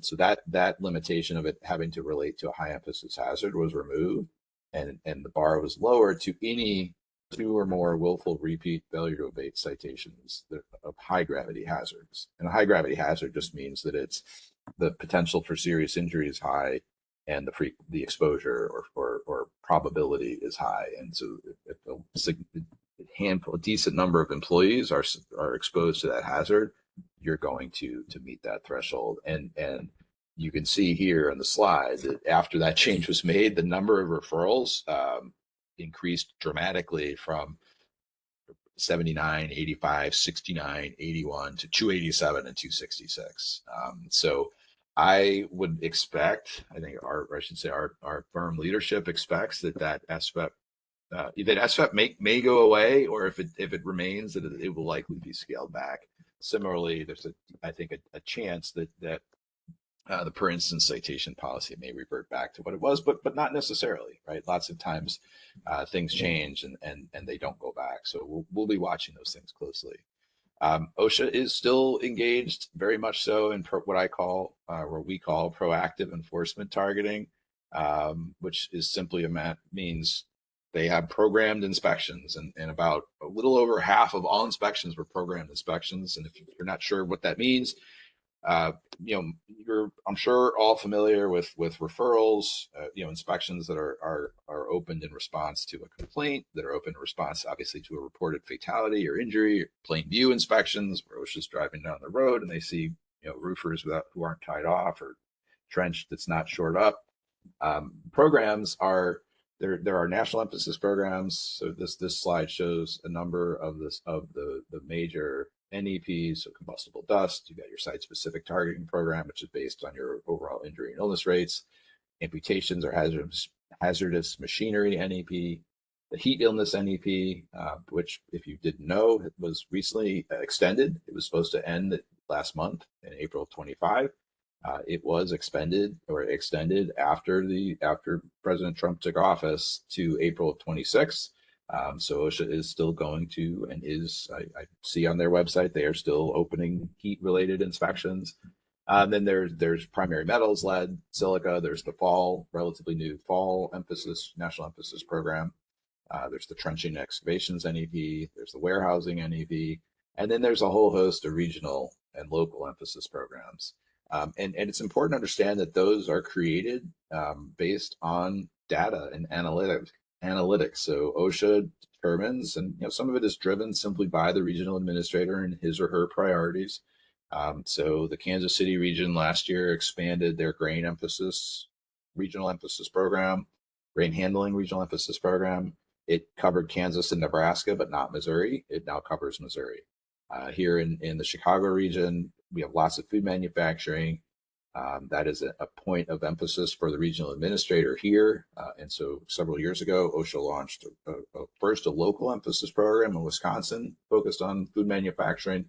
So that limitation of it having to relate to a high emphasis hazard was removed, and the bar was lowered to any two or more willful repeat failure to abate citations of high gravity hazards. And a high gravity hazard just means that it's the potential for serious injury is high, and the exposure or probability is high. And so if a decent number of employees are exposed to that hazard, you're going to meet that threshold. And you can see here on the slide that after that change was made, the number of referrals increased dramatically from 79, 85, 69, 81 to 287 and 266. So I would expect, I think I should say our firm leadership expects that SFEP that SFEP may go away, or if it remains, that it will likely be scaled back. Similarly, there's I think a chance that the per instance citation policy may revert back to what it was, but not necessarily, right? Lots of times things change and they don't go back. So we'll be watching those things closely. OSHA is still engaged very much so in what we call proactive enforcement targeting, which is simply means they have programmed inspections, and about a little over half of all inspections were programmed inspections. And if you're not sure what that means, uh, you're I'm sure all familiar with referrals, inspections that are opened in response to a complaint, that are open in response, obviously, to a reported fatality or injury. Plain view inspections, where OSHA's driving down the road and they see roofers who aren't tied off, or trench that's not shored up. Programs are there are national emphasis programs. So this slide shows a number of the major NEPs, so combustible dust. You got your site specific targeting program, which is based on your overall injury and illness rates. Amputations or hazardous machinery NEP. The heat illness NEP, which, if you didn't know, was recently extended. It was supposed to end last month in April 25. It was extended after President Trump took office to April of 26. So OSHA is still going to, and I see on their website, they are still opening heat related inspections. Then there's primary metals, lead, silica. There's the relatively new fall national emphasis program. There's the trenching excavations NEP. There's the warehousing NEP. And then there's a whole host of regional and local emphasis programs. And it's important to understand that those are created based on data and analytics. So OSHA determines, and some of it is driven simply by the regional administrator and his or her priorities. So the Kansas City region last year expanded their regional emphasis program, grain handling regional emphasis program. It covered Kansas and Nebraska, but not Missouri. It now covers Missouri. Here in the Chicago region, we have lots of food manufacturing. That is a point of emphasis for the regional administrator here. And so several years ago, OSHA launched first a local emphasis program in Wisconsin focused on food manufacturing.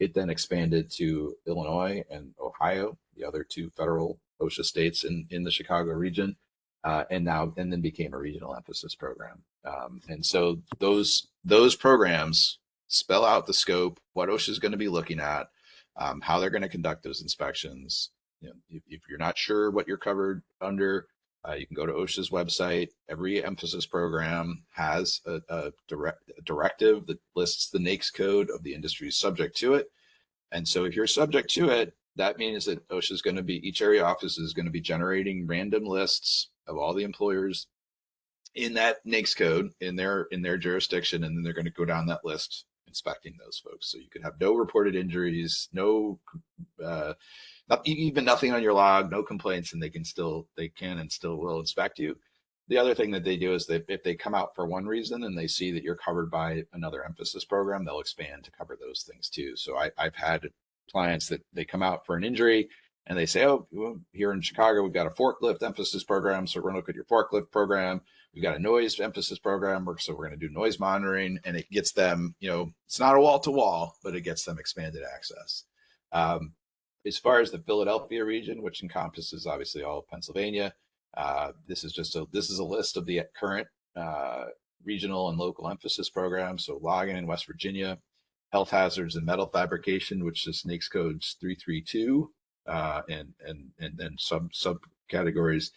It then expanded to Illinois and Ohio, the other two federal OSHA states in the Chicago region, and then became a regional emphasis program. And so those programs spell out the scope, what OSHA is going to be looking at, how they're going to conduct those inspections. If you're not sure what you're covered under, you can go to OSHA's website. Every emphasis program has a directive that lists the NAICS code of the industries subject to it. And so if you're subject to it, that means that OSHA is going to be, each area office is going to be generating random lists of all the employers in that NAICS code in their jurisdiction, and then they're going to go down that list inspecting those folks. So you could have no reported injuries, even nothing on your log, no complaints, and they can and still will inspect you. The other thing that they do is if they come out for one reason and they see that you're covered by another emphasis program, they'll expand to cover those things too. So I've had clients that they come out for an injury and they say, oh, here in Chicago, we've got a forklift emphasis program. So we're going to look at your forklift program. We've got a noise emphasis program. So we're going to do noise monitoring, and it gets them, it's not a wall to wall, but it gets them expanded access. As far as the Philadelphia region, which encompasses obviously all of Pennsylvania, this is a list of the current regional and local emphasis programs. So logging in West Virginia, health hazards and metal fabrication, which is NAICS codes 332, and then subcategories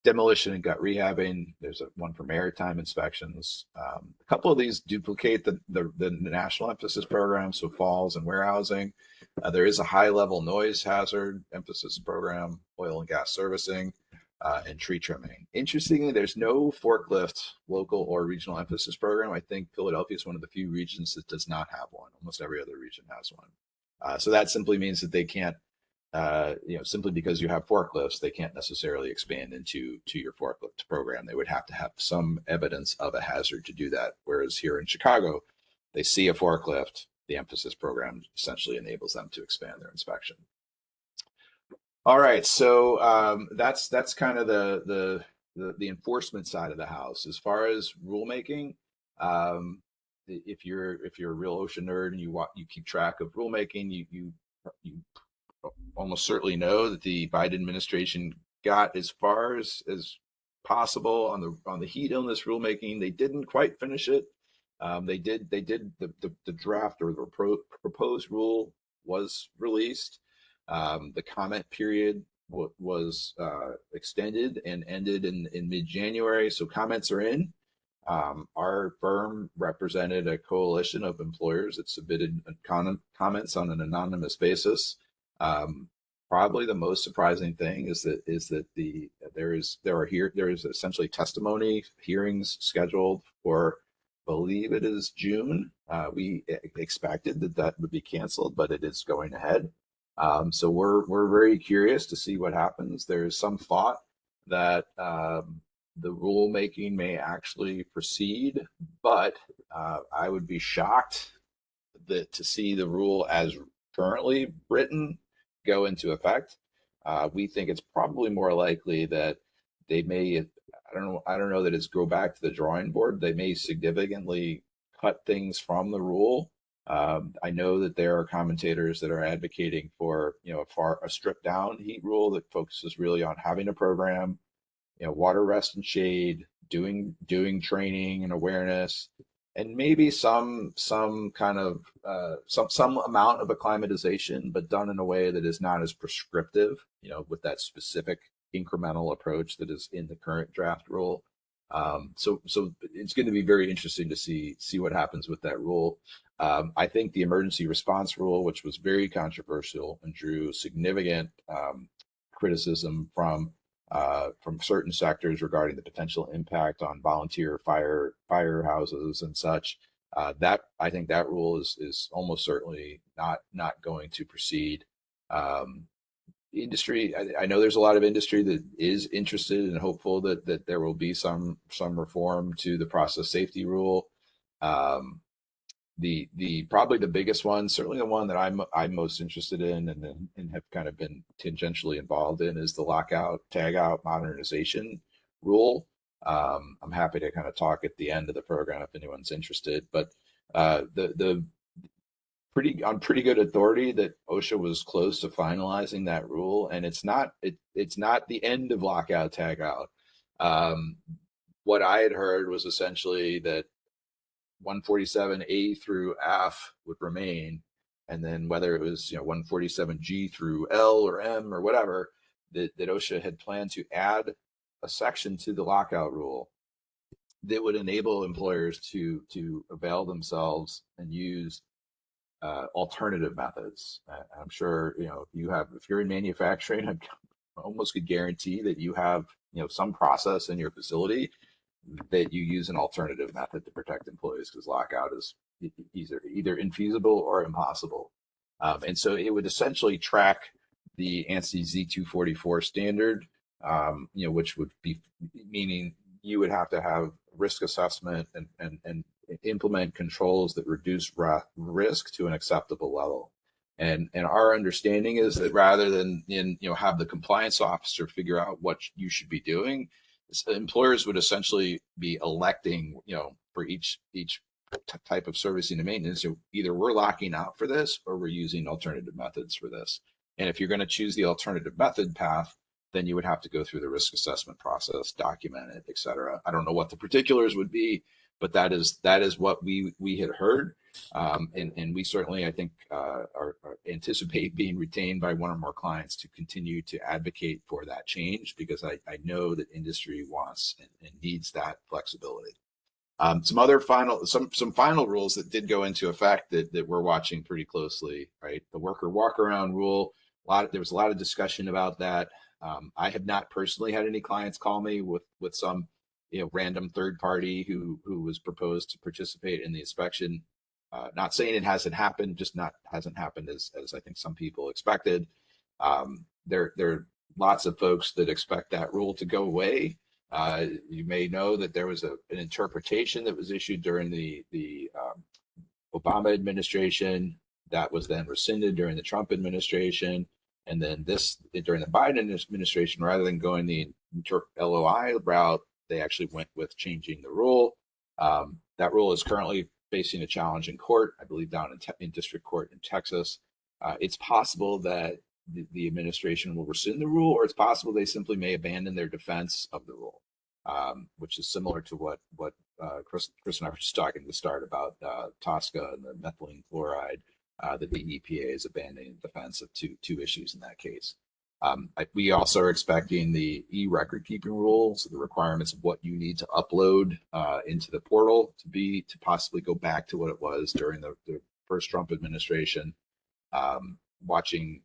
demolition and gut rehabbing. There's one for maritime inspections. A couple of these duplicate the national emphasis program, so falls and warehousing. There is a high level noise hazard emphasis program, oil and gas servicing, and tree trimming. Interestingly, there's no forklift local or regional emphasis program. I think Philadelphia is one of the few regions that does not have one. Almost every other region has one. So that simply means that they can't, simply because you have forklifts, they can't necessarily expand into your forklift program. They would have to have some evidence of a hazard to do that. Whereas here in Chicago, they see a forklift, the emphasis program essentially enables them to expand their inspection. All right, so that's kind of the enforcement side of the house. As far as rulemaking, if you're a real OSHA nerd and you keep track of rulemaking, you almost certainly know that the Biden administration got as far as possible on the heat illness rulemaking. They didn't quite finish it. They did the draft or the proposed rule was released. The comment period was extended and ended in mid-January, so comments are in. Our firm represented a coalition of employers that submitted comments on an anonymous basis. Probably the most surprising thing is that there is essentially testimony hearings scheduled for, I believe it is June. We expected that would be canceled, but it is going ahead. So we're very curious to see what happens. There's some thought that the rulemaking may actually proceed, but I would be shocked to see the rule as currently written go into effect. We think it's probably more likely that they may, I don't know that it's go back to the drawing board. They may significantly cut things from the rule. I know that there are commentators that are advocating for, a stripped down heat rule that focuses really on having a program, water, rest, and shade, doing training and awareness, and maybe some kind of some amount of acclimatization, but done in a way that is not as prescriptive, with that specific incremental approach that is in the current draft rule. So it's going to be very interesting to see what happens with that rule. I think the emergency response rule, which was very controversial and drew significant criticism from certain sectors regarding the potential impact on volunteer firehouses and such. I think that rule is almost certainly not going to proceed. Industry, I know there's a lot of industry that is interested and hopeful that there will be some reform to the process safety rule. The probably the biggest one, certainly the one that I'm most interested in and have kind of been tangentially involved in, is the lockout tagout modernization rule. I'm happy to kind of talk at the end of the program if anyone's interested, but the pretty good authority that OSHA was close to finalizing that rule, and it's not the end of lockout tagout. What I had heard was essentially that 147A through F would remain, and then whether it was 147G through L or M or whatever, that OSHA had planned to add a section to the lockout rule that would enable employers to avail themselves and use alternative methods. I'm sure if you're in manufacturing, I almost could guarantee that you have some process in your facility that you use an alternative method to protect employees, because lockout is either infeasible or impossible. And so it would essentially track the ANSI Z244 standard, which would be meaning you would have to have risk assessment and implement controls that reduce risk to an acceptable level. And our understanding is that rather than have the compliance officer figure out what you should be doing, employers would essentially be electing, for each type of servicing and maintenance, either we're locking out for this or we're using alternative methods for this. And if you're going to choose the alternative method path, then you would have to go through the risk assessment process, document it, et cetera. I don't know what the particulars would be, but that is what we had heard. And we certainly, I think, anticipate being retained by one or more clients to continue to advocate for that change, because I know that industry wants and needs that flexibility. Some final rules that did go into effect that we're watching pretty closely, right? The worker walk around rule. There was a lot of discussion about that. I have not personally had any clients call me with some random third party who was proposed to participate in the inspection. Not saying it hasn't happened, just not hasn't happened as I think some people expected. There are lots of folks that expect that rule to go away. You may know that there was an interpretation that was issued during the Obama administration that was then rescinded during the Trump administration. And then during the Biden administration, rather than going the LOI route, they actually went with changing the rule. That rule is currently facing a challenge in court, I believe down in district court in Texas. It's possible that the administration will rescind the rule, or it's possible they simply may abandon their defense of the rule, which is similar to what Chris and I were just talking at the start about Tosca and the methylene chloride, that the EPA is abandoning defense of two issues in that case. We also are expecting the e-record keeping rule, so the requirements of what you need to upload into the portal to possibly go back to what it was during the first Trump administration. Watching,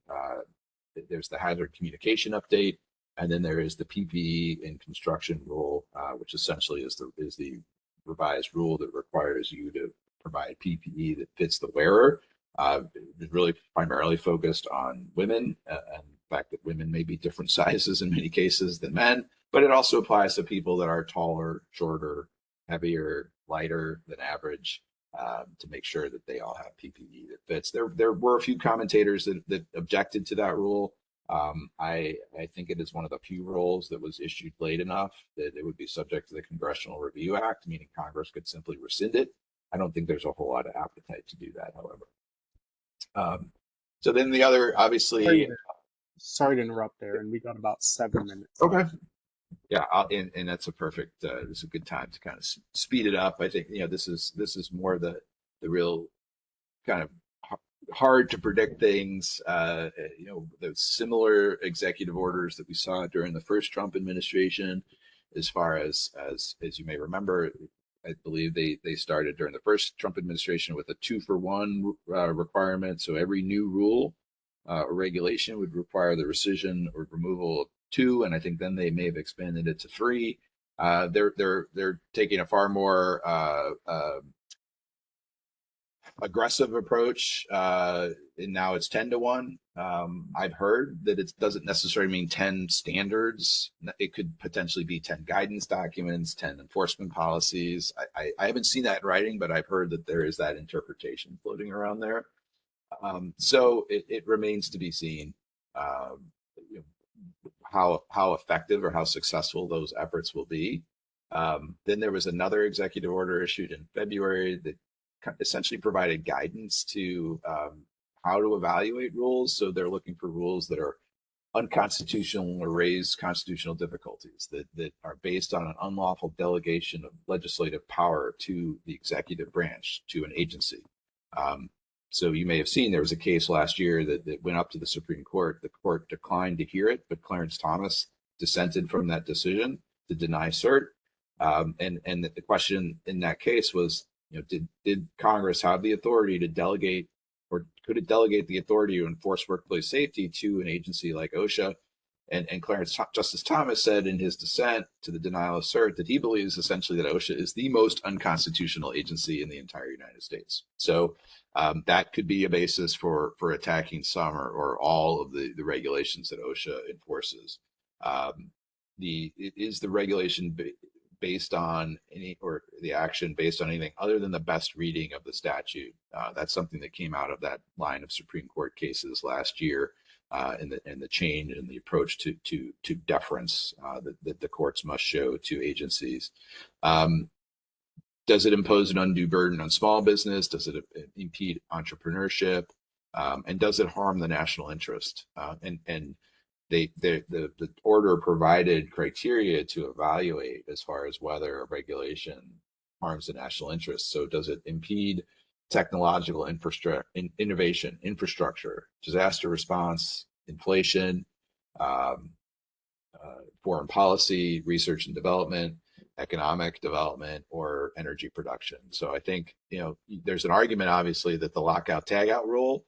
there's the hazard communication update, and then there is the PPE in construction rule, which essentially is the revised rule that requires you to provide PPE that fits the wearer. It's really primarily focused on women, and the fact that women may be different sizes in many cases than men, but it also applies to people that are taller, shorter, heavier, lighter than average, to make sure that they all have PPE that fits. There were a few commentators that objected to that rule. I think it is one of the few rules that was issued late enough that it would be subject to the Congressional Review Act, meaning Congress could simply rescind it. I don't think there's a whole lot of appetite to do that, however. So then the other, obviously. Sorry to interrupt there, and we got about 7 minutes Okay. left. Yeah, and that's a perfect. It's a good time to kind of speed it up. I think this is more the real kind of hard to predict things. The similar executive orders that we saw during the first Trump administration, as far as you may remember, I believe they started during the first Trump administration with a 2-for-1 requirement. So every new rule or regulation would require the rescission or removal of 2, and I think then they may have expanded it to 3. They're taking a far more aggressive approach, and now it's 10-to-1. I've heard that it doesn't necessarily mean 10 standards. It could potentially be 10 guidance documents, 10 enforcement policies. I haven't seen that in writing, but I've heard that there is that interpretation floating around there. So it remains to be seen how effective or how successful those efforts will be. Then there was another executive order issued in February that essentially provided guidance to how to evaluate rules. So they're looking for rules that are unconstitutional or raise constitutional difficulties, that are based on an unlawful delegation of legislative power to the executive branch, to an agency. So you may have seen there was a case last year that went up to the Supreme Court. The court declined to hear it, but Clarence Thomas dissented from that decision to deny cert. And the question in that case was, did Congress have the authority to delegate, or could it delegate the authority to enforce workplace safety to an agency like OSHA? And Justice Thomas said in his dissent to the denial of cert that he believes essentially that OSHA is the most unconstitutional agency in the entire United States. So that could be a basis for attacking some or all of the regulations that OSHA enforces. Is the regulation based on the action based on anything other than the best reading of the statute? That's something that came out of that line of Supreme Court cases last year, and the change in the approach to deference that the courts must show to agencies. Does it impose an undue burden on small business? Does it impede entrepreneurship? And does it harm the national interest? And the order provided criteria to evaluate as far as whether a regulation harms the national interest. So does it impede technological infrastructure, innovation, infrastructure, disaster response, inflation, um, foreign policy, research and development, economic development, or energy production. So I think, there's an argument, obviously, that the lockout tagout rule,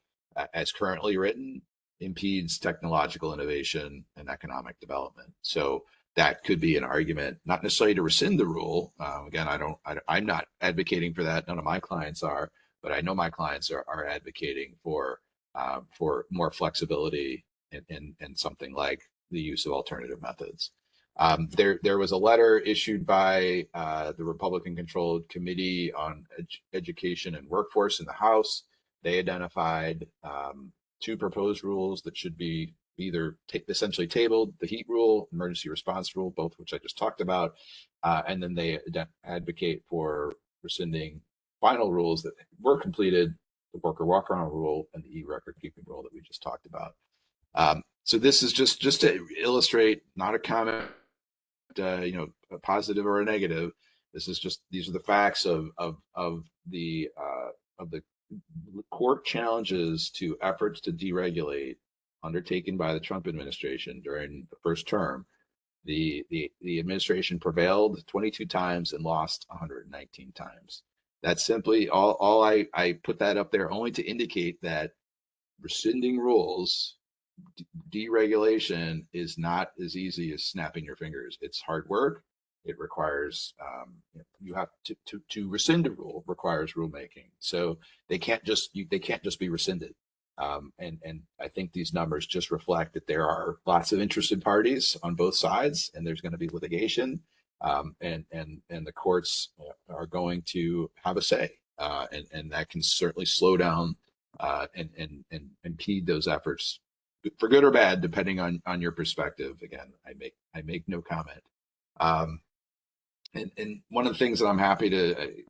as currently written, impedes technological innovation and economic development. So that could be an argument, not necessarily to rescind the rule. Again, I'm not advocating for that. None of my clients are, but I know my clients are advocating for more flexibility and something like the use of alternative methods. There was a letter issued by the Republican-controlled Committee on Education and Workforce in the House. They identified two proposed rules that should be either essentially tabled: the heat rule, emergency response rule, both which I just talked about, and then they advocate for rescinding final rules that were completed: the worker walk-around rule and the e-record keeping rule that we just talked about. So this is just to illustrate, not a comment, a positive or a negative. These are the facts of the court challenges to efforts to deregulate undertaken by the Trump administration during the first term. The administration prevailed 22 times and lost 119 times. That's simply all. I put that up there only to indicate that rescinding rules, deregulation, is not as easy as snapping your fingers. It's hard work. It requires you have to rescind a rule requires rulemaking. So they can't just be rescinded. And I think these numbers just reflect that there are lots of interested parties on both sides, and there's going to be litigation, and the courts are going to have a say, and that can certainly slow down and impede those efforts, for good or bad, depending on your perspective. Again, I make no comment. And one of the things that I'm happy to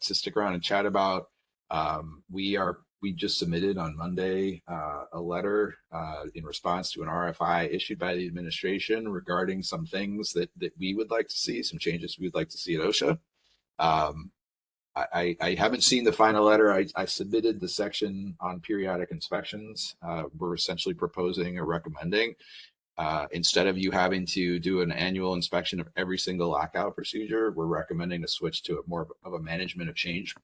stick around and chat about, we just submitted on Monday a letter in response to an RFI issued by the administration regarding some things that we would like to see, some changes we would like to see at OSHA. I haven't seen the final letter. I submitted the section on periodic inspections. We're essentially proposing or recommending, instead of you having to do an annual inspection of every single lockout procedure, we're recommending to switch to more of a management of change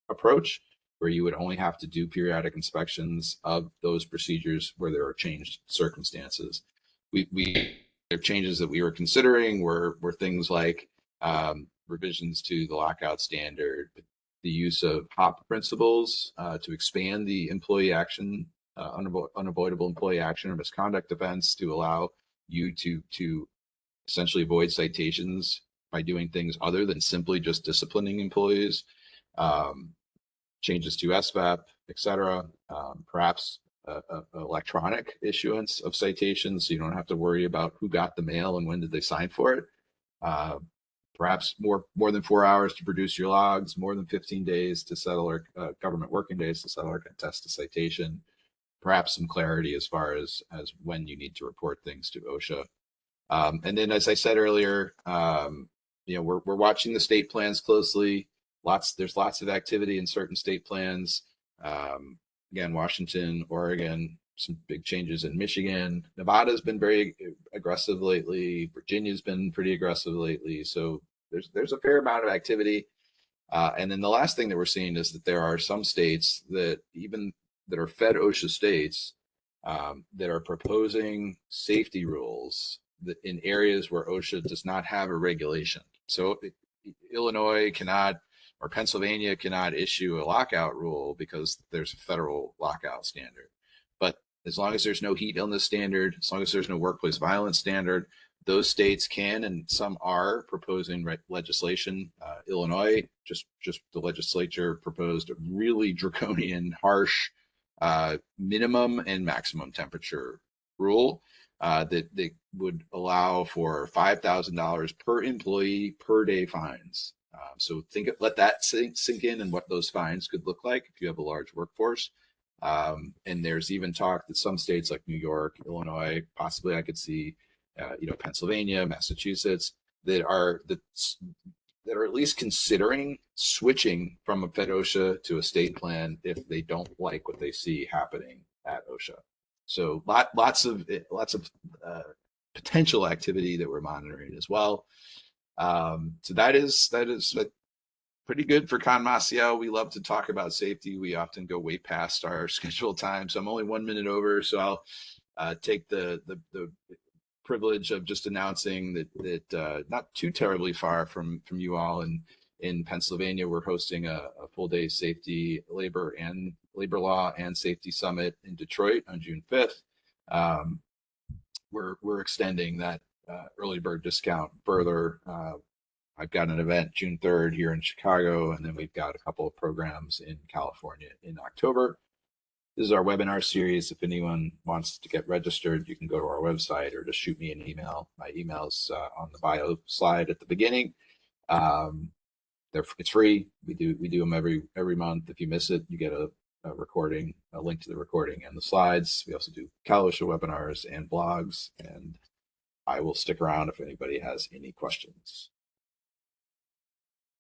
approach, where you would only have to do periodic inspections of those procedures where there are changed circumstances. The changes that we were considering were things like revisions to the lockout standard, the use of HOP principles to expand the employee action, unavoidable employee action or misconduct defense, to allow you to essentially avoid citations by doing things other than simply just disciplining employees. Changes to SVAP, et cetera. Perhaps electronic issuance of citations, so you don't have to worry about who got the mail and when did they sign for it. Perhaps more than 4 hours to produce your logs, more than 15 days to settle, or government working days to settle or contest a citation. Perhaps some clarity as far as when you need to report things to OSHA. And then, as I said earlier, we're watching the state plans closely. There's lots of activity in certain state plans. Again, Washington, Oregon, some big changes in Michigan. Nevada's been very aggressive lately. Virginia's been pretty aggressive lately. So there's a fair amount of activity. And then the last thing that we're seeing is that there are some states that are Fed OSHA states that are proposing safety rules that in areas where OSHA does not have a regulation. So Illinois cannot, or Pennsylvania cannot, issue a lockout rule because there's a federal lockout standard. But as long as there's no heat illness standard, as long as there's no workplace violence standard, those states can, and some are, proposing legislation. Illinois, just the legislature proposed a really draconian, harsh minimum and maximum temperature rule that would allow for $5,000 per employee per day fines. So let that sink in, and what those fines could look like if you have a large workforce. And there's even talk that some states like New York, Illinois, possibly I could see, Pennsylvania, Massachusetts, that are that are at least considering switching from a Fed OSHA to a state plan if they don't like what they see happening at OSHA. So lots of potential activity that we're monitoring as well. So that is pretty good for Con Maciel. We love to talk about safety. We often go way past our scheduled time, so I'm only 1 minute over. So I'll take the privilege of just announcing that not too terribly far from you all in Pennsylvania, we're hosting a full day safety, labor law and safety summit in Detroit on June 5th. Um, we're extending that early bird discount further. I've got an event June 3rd here in Chicago, and then we've got a couple of programs in California in October. This is our webinar series. If anyone wants to get registered, you can go to our website or just shoot me an email. My email's on the bio slide at the beginning. Um, it's free. We do them every month. If you miss it, you get a recording, a link to the recording and the slides. We also do CalOSHA webinars and blogs, and I will stick around if anybody has any questions.